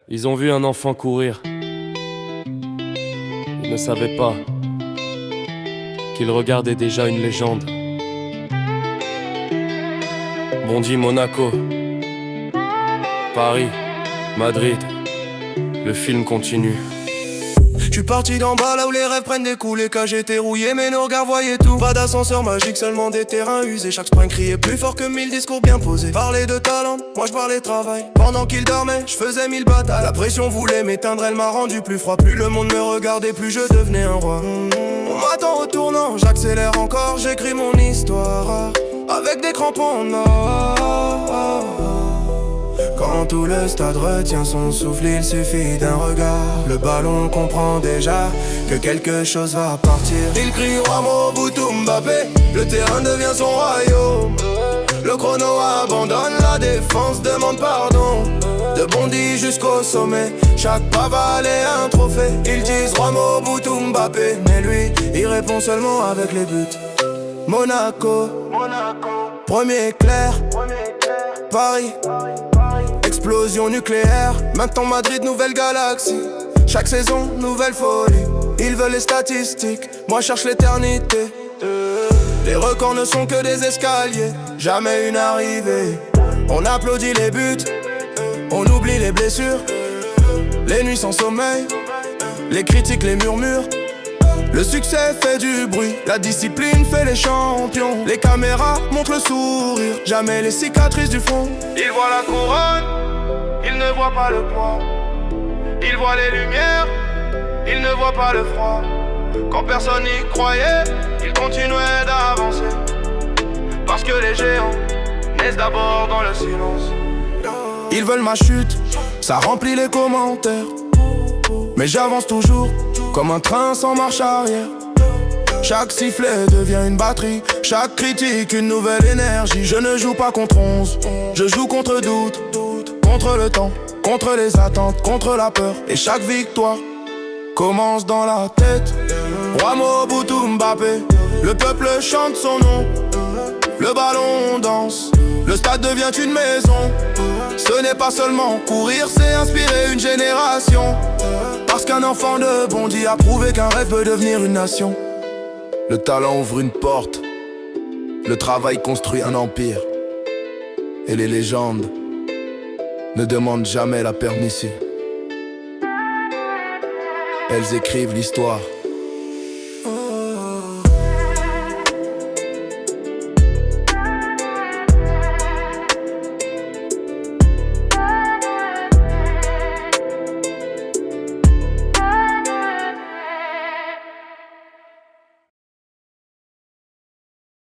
Ils ont vu un enfant courir. Ils ne savaient pas qu'il regardait déjà une légende. Bondy, Monaco, Paris, Madrid, le film continue. J'suis parti d'en bas là où les rêves prennent des coups. Les cages étaient rouillées mais nos regards voyaient tout. Pas d'ascenseur magique, seulement des terrains usés. Chaque sprint criait plus fort que 1000 discours bien posés. Parler de talent, moi j'parlais travail. Pendant qu'il dormait, j'faisais 1000 batailles. La pression voulait m'éteindre, elle m'a rendu plus froid. Plus le monde me regardait, plus je devenais un roi. On m'attend au tournant, j'accélère encore. J'écris mon histoire avec des crampons en or. Quand tout le stade retient son souffle, il suffit d'un regard. Le ballon comprend déjà que quelque chose va partir. Il crie Ramo, Boutou, Mbappé. Le terrain devient son royaume. Le chrono abandonne, la défense demande pardon. De Bondy jusqu'au sommet, chaque pas valait un trophée. Ils disent Ramo, Boutou, Mbappé. Mais lui, il répond seulement avec les buts. Monaco, premier éclair. Paris, explosion nucléaire. Maintenant Madrid, nouvelle galaxie. Chaque saison, nouvelle folie. Ils veulent les statistiques, moi je cherche l'éternité. Les records ne sont que des escaliers, jamais une arrivée. On applaudit les buts, on oublie les blessures. Les nuits sans sommeil, les critiques, les murmures. Le succès fait du bruit, la discipline fait les champions. Les caméras montrent le sourire, jamais les cicatrices du front. Ils voient la couronne, ils ne voient pas le poids. Ils voient les lumières, ils ne voient pas le froid. Quand personne n'y croyait, ils continuaient d'avancer. Parce que les géants naissent d'abord dans le silence. Ils veulent ma chute, ça remplit les commentaires. Mais j'avance toujours, comme un train sans marche arrière. Chaque sifflet devient une batterie, chaque critique une nouvelle énergie. Je ne joue pas contre 11, je joue contre doute, contre le temps, contre les attentes, contre la peur. Et chaque victoire commence dans la tête. Ramo, Boutou, Mbappé, le peuple chante son nom. Le ballon danse, le stade devient une maison. Ce n'est pas seulement courir, c'est inspirer une génération. Parce qu'un enfant de Bondy a prouvé qu'un rêve peut devenir une nation. Le talent ouvre une porte, le travail construit un empire. Et les légendes ne demandent jamais la permission. Elles écrivent l'histoire